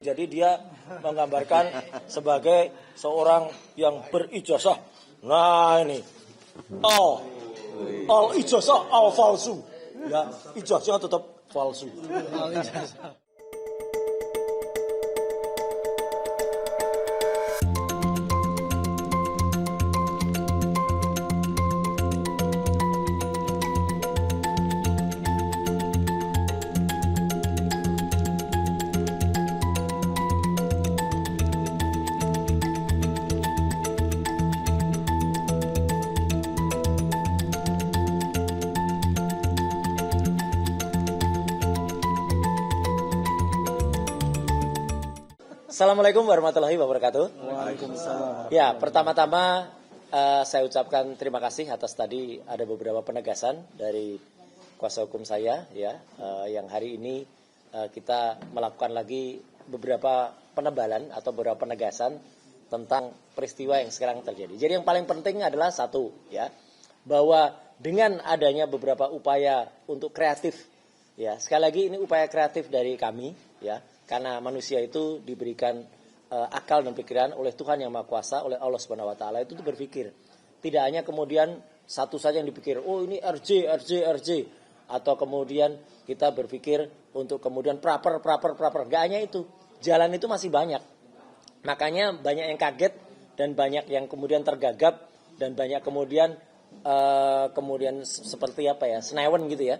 Jadi dia menggambarkan sebagai seorang yang berijazah. Nah ini, al ijazah al falsu. Ya, ijazah tetap palsu. Assalamualaikum warahmatullahi wabarakatuh. Waalaikumsalam. Ya, pertama-tama saya ucapkan terima kasih atas tadi ada beberapa penegasan dari kuasa hukum saya, ya, yang hari ini kita melakukan lagi beberapa penebalan atau beberapa penegasan tentang peristiwa yang sekarang terjadi. Jadi yang paling penting adalah satu, ya, bahwa dengan adanya beberapa upaya untuk kreatif, ya, sekali lagi ini upaya kreatif dari kami, ya. Karena manusia itu diberikan akal dan pikiran oleh Tuhan yang Maha Kuasa, oleh Allah Subhanahu Wa Taala itu berpikir. Tidak hanya kemudian satu saja yang dipikir, oh ini RJ, atau kemudian kita berpikir untuk kemudian praper. Gak hanya itu, jalan itu masih banyak. Makanya banyak yang kaget dan banyak yang kemudian tergagap dan banyak kemudian seperti apa ya, senewen gitu ya.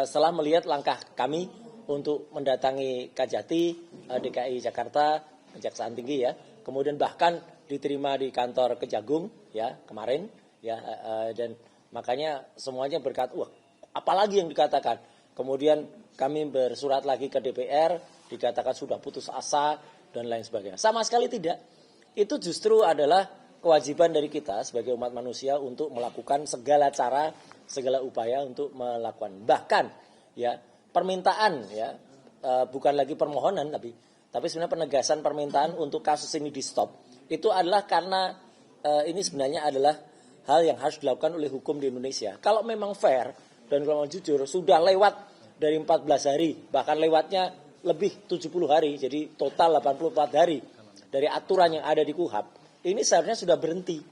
Setelah melihat langkah kami untuk mendatangi Kajati, DKI Jakarta, Kejaksaan Tinggi, ya. Kemudian bahkan diterima di kantor Kejagung, ya, kemarin, ya, dan makanya semuanya berkata, wah, apalagi yang dikatakan. Kemudian kami bersurat lagi ke DPR, dikatakan sudah putus asa dan lain sebagainya. Sama sekali tidak. Itu justru adalah kewajiban dari kita sebagai umat manusia untuk melakukan segala cara, segala upaya untuk melakukan. Bahkan, ya, permintaan, ya, bukan lagi permohonan tapi sebenarnya penegasan permintaan untuk kasus ini di stop itu adalah karena ini sebenarnya adalah hal yang harus dilakukan oleh hukum di Indonesia. Kalau memang fair dan kalau jujur sudah lewat dari 14 hari bahkan lewatnya lebih 70 hari jadi total 84 hari dari aturan yang ada di KUHAP ini seharusnya sudah berhenti,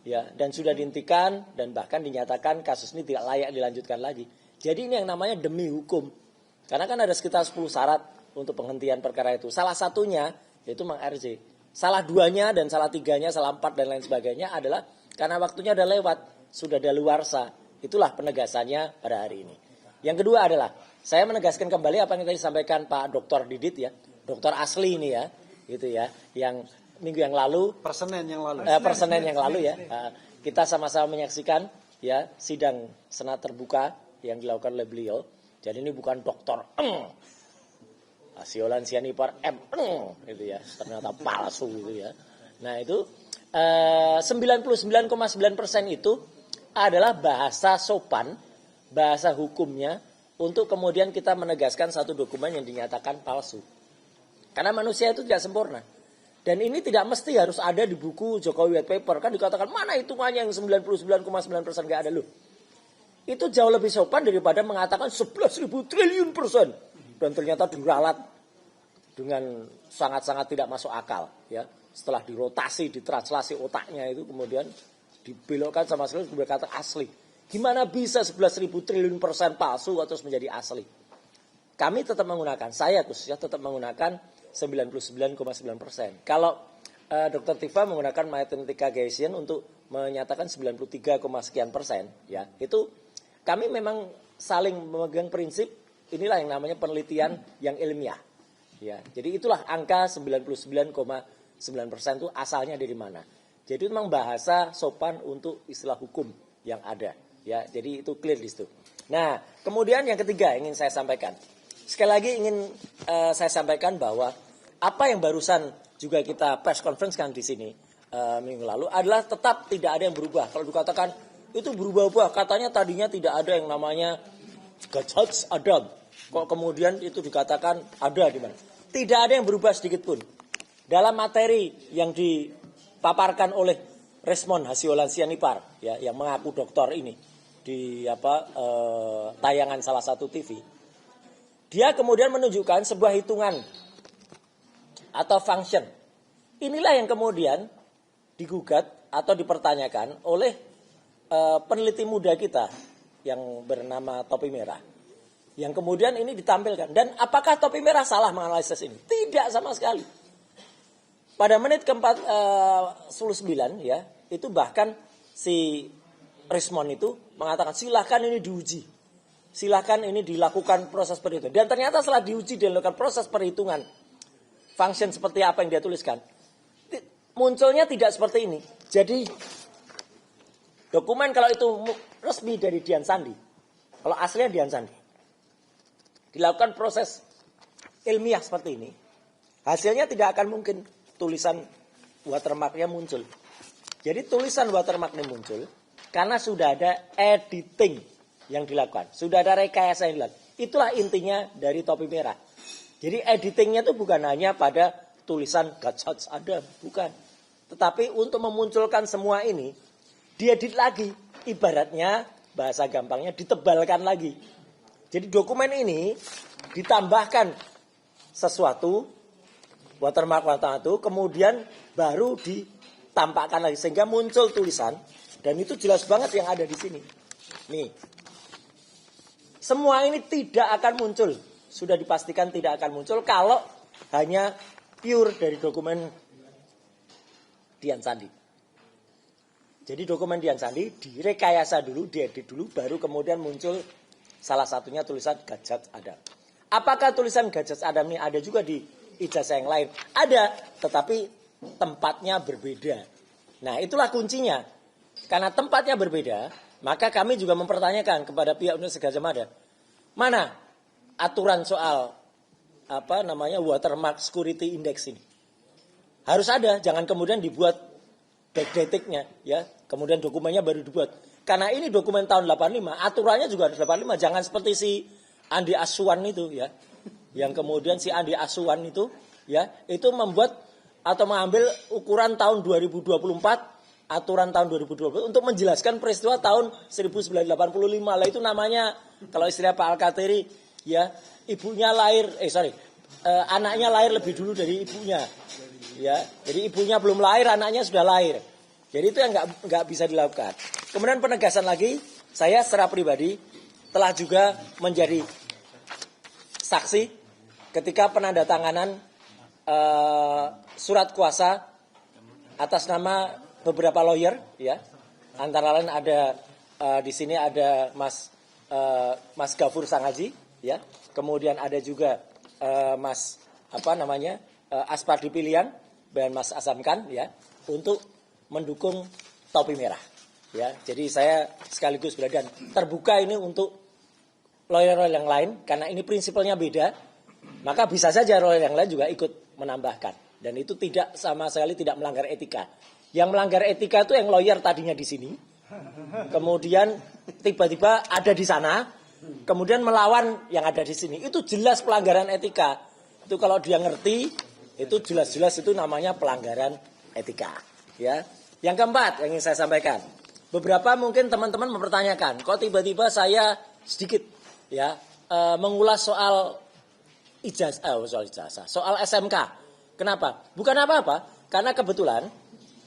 ya, dan sudah dihentikan dan bahkan dinyatakan kasus ini tidak layak dilanjutkan lagi. Jadi ini yang namanya demi hukum. Karena kan ada sekitar 10 syarat untuk penghentian perkara itu. Salah satunya yaitu Mang RJ. Salah duanya dan salah tiganya, salah empat dan lain sebagainya adalah karena waktunya udah lewat, sudah daluarsa. Itulah penegasannya pada hari ini. Yang kedua adalah saya menegaskan kembali apa yang tadi disampaikan Pak Dr. Didit, ya, dokter asli ini, ya, gitu ya, yang minggu yang lalu, Persenen yang lalu, ya, kita sama-sama menyaksikan, ya, sidang senat terbuka yang dilakukan oleh beliau. Jadi ini bukan dokter Hasyolan Sianipar gitu ya, ternyata palsu gitu ya. Nah itu 99,9% itu adalah bahasa sopan, bahasa hukumnya untuk kemudian kita menegaskan satu dokumen yang dinyatakan palsu. Karena manusia itu tidak sempurna. Dan ini tidak mesti harus ada di buku Jokowi White Paper. Kan dikatakan mana hitungannya yang 99,9% gak ada loh. Itu jauh lebih sopan daripada mengatakan 11.000 triliun %. Dan ternyata diralat dengan sangat-sangat tidak masuk akal, ya. Setelah dirotasi, ditranslasi otaknya itu kemudian dibelokkan sama sekali berkata asli. Gimana bisa 11.000 triliun % palsu atau menjadi asli? Kami tetap menggunakan, saya khususnya tetap menggunakan 99,9%. Kalau Dr. Tifa menggunakan Mathematica Gaussian untuk menyatakan 93, sekian %, ya. Itu kami memang saling memegang prinsip inilah yang namanya penelitian yang ilmiah. Ya, jadi itulah angka 99,9% itu asalnya dari mana. Jadi itu memang bahasa sopan untuk istilah hukum yang ada. Ya, jadi itu clear di situ. Nah, kemudian yang ketiga ingin saya sampaikan. Sekali lagi ingin saya sampaikan bahwa apa yang barusan juga kita press conference kan di sini minggu lalu adalah tetap tidak ada yang berubah. Kalau dikatakan itu berubah-ubah. Katanya tadinya tidak ada yang namanya Gajah Adam. Kok kemudian itu dikatakan ada di mana? Tidak ada yang berubah sedikit pun. Dalam materi yang dipaparkan oleh Resmond Hasyolan Sianipar, ya, yang mengaku doktor ini di tayangan salah satu TV. Dia kemudian menunjukkan sebuah hitungan atau function. Inilah yang kemudian digugat atau dipertanyakan oleh peneliti muda kita yang bernama Topi Merah. Yang kemudian ini ditampilkan. Dan apakah Topi Merah salah menganalisis ini? Tidak sama sekali. Pada menit ke-49 ya, itu bahkan si Rismond itu mengatakan silahkan ini diuji. Silahkan ini dilakukan proses perhitungan. Dan ternyata setelah diuji dan dilakukan proses perhitungan function seperti apa yang dia tuliskan, munculnya tidak seperti ini. Jadi dokumen kalau itu resmi dari Dian Sandi, kalau aslinya Dian Sandi, dilakukan proses ilmiah seperti ini, hasilnya tidak akan mungkin tulisan watermarknya muncul. Jadi tulisan watermarknya muncul karena sudah ada editing yang dilakukan, sudah ada rekayasa yang dilakukan. Itulah intinya dari Topi Merah. Jadi editingnya itu bukan hanya pada tulisan Gadzats ada, bukan. Tetapi untuk memunculkan semua ini, diedit lagi. Ibaratnya, bahasa gampangnya ditebalkan lagi. Jadi dokumen ini ditambahkan sesuatu, watermark itu, kemudian baru ditampakkan lagi. Sehingga muncul tulisan, dan itu jelas banget yang ada di sini. Nih, semua ini tidak akan muncul. Sudah dipastikan tidak akan muncul kalau hanya pure dari dokumen Dian Sandi. Jadi dokumen Dian Sandi direkayasa dulu, diedit dulu, baru kemudian muncul salah satunya tulisan Gadzats Adam. Apakah tulisan Gadzats Adam ini ada juga di ijazah yang lain? Ada, tetapi tempatnya berbeda. Nah, itulah kuncinya. Karena tempatnya berbeda, maka kami juga mempertanyakan kepada pihak Universitas Gadjah Mada, mana aturan soal watermark security index ini? Harus ada, jangan kemudian dibuat backdatingnya, ya. Kemudian dokumennya baru dibuat. Karena ini dokumen tahun 85, aturannya juga harus 85. Jangan seperti si Andi Asuhan itu, ya. Yang kemudian si Andi Asuhan itu, ya, itu membuat atau mengambil ukuran tahun 2024, aturan tahun 2020 untuk menjelaskan peristiwa tahun 1985. Lah itu namanya, kalau istilah Pak Al-Katiri, ya, anaknya lahir lebih dulu dari ibunya. Ya, jadi ibunya belum lahir, anaknya sudah lahir. Jadi itu yang nggak bisa dilakukan. Kemudian penegasan lagi, saya secara pribadi telah juga menjadi saksi ketika penandatanganan surat kuasa atas nama beberapa lawyer, ya. Antara lain ada di sini ada Mas Gafur Sangaji, ya. Kemudian ada juga Aspardi Pilihan dan Mas Azamkan, ya, untuk mendukung Topi Merah, ya. Jadi saya sekaligus dan terbuka ini untuk lawyer yang lain karena ini prinsipnya beda, maka bisa saja lawyer yang lain juga ikut menambahkan dan itu tidak sama sekali tidak melanggar etika. Yang melanggar etika itu yang lawyer tadinya di sini, kemudian tiba-tiba ada di sana, kemudian melawan yang ada di sini. Itu jelas pelanggaran etika. Itu kalau dia ngerti, itu jelas-jelas itu namanya pelanggaran etika, ya. Yang keempat yang ingin saya sampaikan, beberapa mungkin teman-teman mempertanyakan, kok tiba-tiba saya sedikit, ya, mengulas soal soal SMK. Kenapa? Bukan apa-apa, karena kebetulan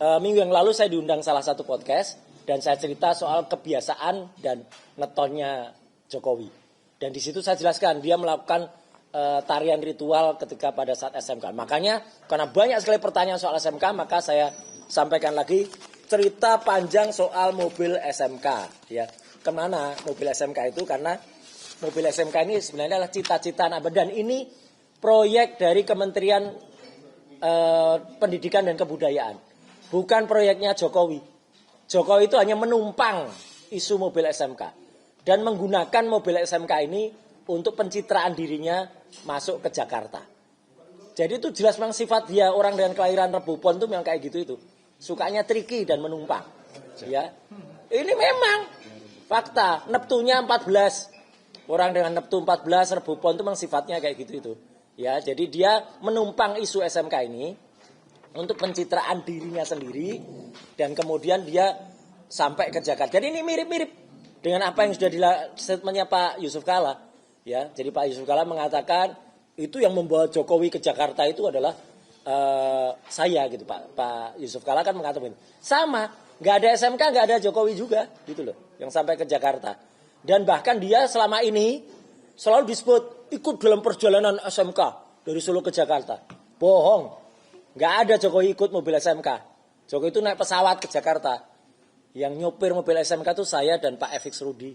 minggu yang lalu saya diundang salah satu podcast dan saya cerita soal kebiasaan dan netonnya Jokowi. Dan di situ saya jelaskan dia melakukan tarian ritual ketika pada saat SMK. Makanya karena banyak sekali pertanyaan soal SMK, maka saya sampaikan lagi cerita panjang soal mobil SMK, ya. Kemana mobil SMK itu? Karena mobil SMK ini sebenarnya adalah cita-cita anak bangsa dan ini proyek dari Kementerian Pendidikan dan Kebudayaan. Bukan proyeknya Jokowi. Jokowi itu hanya menumpang isu mobil SMK dan menggunakan mobil SMK ini untuk pencitraan dirinya masuk ke Jakarta. Jadi itu jelas memang sifat dia orang dengan kelahiran Rebo Pon itu memang kayak gitu itu. Sukanya tricky dan menumpang. Ya. Ini memang fakta. Neptunya 14. Orang dengan Neptu 14 Rebo Pon itu memang sifatnya kayak gitu itu. Ya, jadi dia menumpang isu SMK ini untuk pencitraan dirinya sendiri dan kemudian dia sampai ke Jakarta. Jadi ini mirip-mirip dengan apa yang sudah statementnya Pak Yusuf Kalla. Ya, jadi Pak Yusuf Kalla mengatakan itu yang membawa Jokowi ke Jakarta itu adalah saya gitu, Pak Yusuf Kalla kan mengatakan sama, nggak ada SMK, nggak ada Jokowi juga gitu loh, yang sampai ke Jakarta. Dan bahkan dia selama ini selalu disebut ikut dalam perjalanan SMK dari Solo ke Jakarta. Bohong, nggak ada Jokowi ikut mobil SMK. Jokowi itu naik pesawat ke Jakarta. Yang nyopir mobil SMK itu saya dan Pak FX Rudi,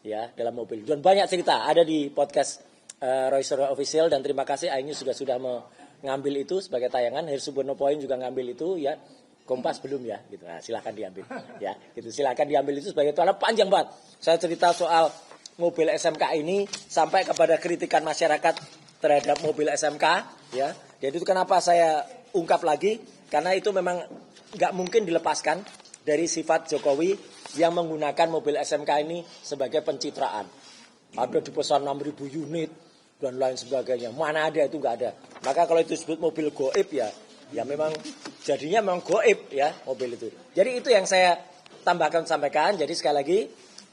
ya, dalam mobil. Dan banyak cerita ada di podcast Roy Suryo Official, dan terima kasih Ainyu sudah mengambil itu sebagai tayangan. Heru Subono Point juga ngambil itu, ya. Kompas belum ya, gitu. Nah, silahkan diambil, ya, gitu. Silahkan diambil itu sebagai tayangan, panjang banget. Saya cerita soal mobil SMK ini sampai kepada kritikan masyarakat terhadap mobil SMK, ya. Jadi itu kenapa saya ungkap lagi, karena itu memang nggak mungkin dilepaskan dari sifat Jokowi yang menggunakan mobil SMK ini sebagai pencitraan. Ada dipesan 6.000 unit dan lain sebagainya. Mana ada, itu nggak ada. Maka kalau itu disebut mobil goib, ya memang jadinya memang goib, ya, mobil itu. Jadi itu yang saya sampaikan. Jadi sekali lagi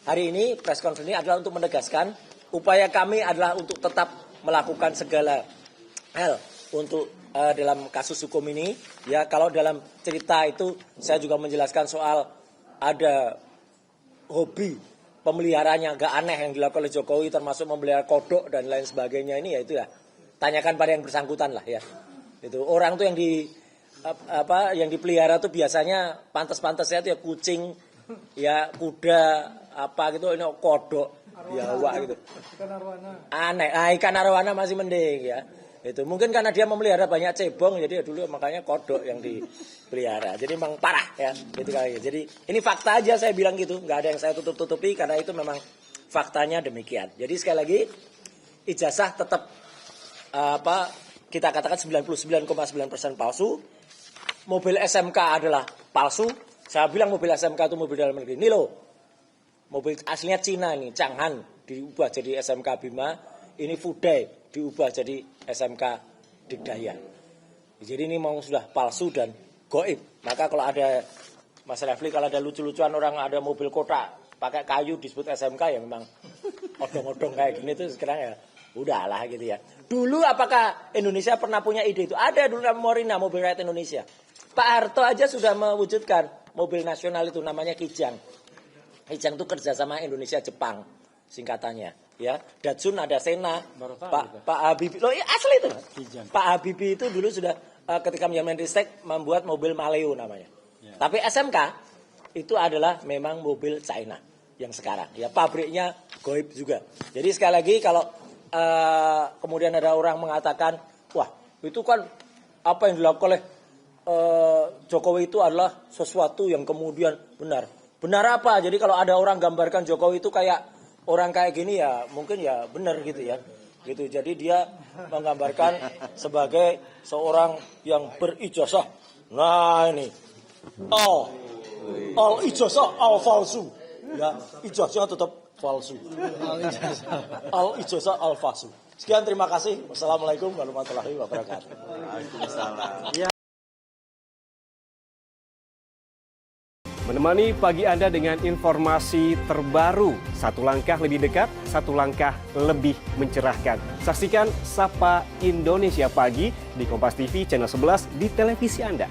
hari ini press conference ini adalah untuk menegaskan upaya kami adalah untuk tetap melakukan segala hal untuk dalam kasus hukum ini. Ya, kalau dalam cerita itu saya juga menjelaskan soal ada hobi pemeliharaan yang agak aneh yang dilakukan oleh Jokowi, termasuk memelihara kodok dan lain sebagainya. Ini ya itu ya, tanyakan pada yang bersangkutan lah, ya. Itu orang tuh yang yang dipelihara tuh biasanya pantas-pantasnya itu ya kucing, ya kuda, apa gitu, ini kodok, ya wah gitu. Ikan arwana. Aneh, ikan arwana masih mending, ya. Itu mungkin karena dia memelihara banyak cebong, jadi ya dulu makanya kodok yang dipelihara. Jadi memang parah, ya, gitu kali. Jadi ini fakta aja saya bilang gitu, nggak ada yang saya tutup-tutupi karena itu memang faktanya demikian. Jadi sekali lagi ijazah tetap kita katakan 99,9% palsu. Mobil SMK adalah palsu. Saya bilang mobil SMK itu mobil dalam negeri. Ini loh, mobil aslinya Cina ini, Chang'an diubah jadi SMK Bima. Ini Fudai diubah jadi SMK Digdaya. Jadi ini memang sudah palsu dan goib. Maka kalau ada Mas Refli, kalau ada lucu-lucuan orang ada mobil kotak pakai kayu disebut SMK, ya memang odong-odong kayak gini tuh sekarang ya udahlah gitu ya. Dulu apakah Indonesia pernah punya ide itu? Ada dulu Morina, mobil rakyat Indonesia. Pak Harto aja sudah mewujudkan mobil nasional itu namanya Kijang. Kijang itu kerjasama Indonesia Jepang singkatannya. Ya, Datsun ada Sena, Pak Habibie, loh ya asli itu. Kijang. Pak Habibie itu dulu sudah ketika menjadi Menristek membuat mobil Maleo namanya. Ya. Tapi SMK itu adalah memang mobil China yang sekarang. Ya, pabriknya goib juga. Jadi sekali lagi kalau kemudian ada orang mengatakan, wah itu kan apa yang dilakukan oleh Jokowi itu adalah sesuatu yang kemudian benar. Benar apa? Jadi kalau ada orang gambarkan Jokowi itu kayak orang kayak gini, ya mungkin ya benar gitu ya. Gitu. Jadi dia menggambarkan sebagai seorang yang berijazah. Nah ini. Al ijazah al falsu. Ya, ijazah tetap palsu. Al ijazah al falsu. Sekian, terima kasih. Wassalamualaikum warahmatullahi wabarakatuh. Waalaikumsalam. Menemani pagi Anda dengan informasi terbaru. Satu langkah lebih dekat, satu langkah lebih mencerahkan. Saksikan Sapa Indonesia Pagi di Kompas TV channel 11 di televisi Anda.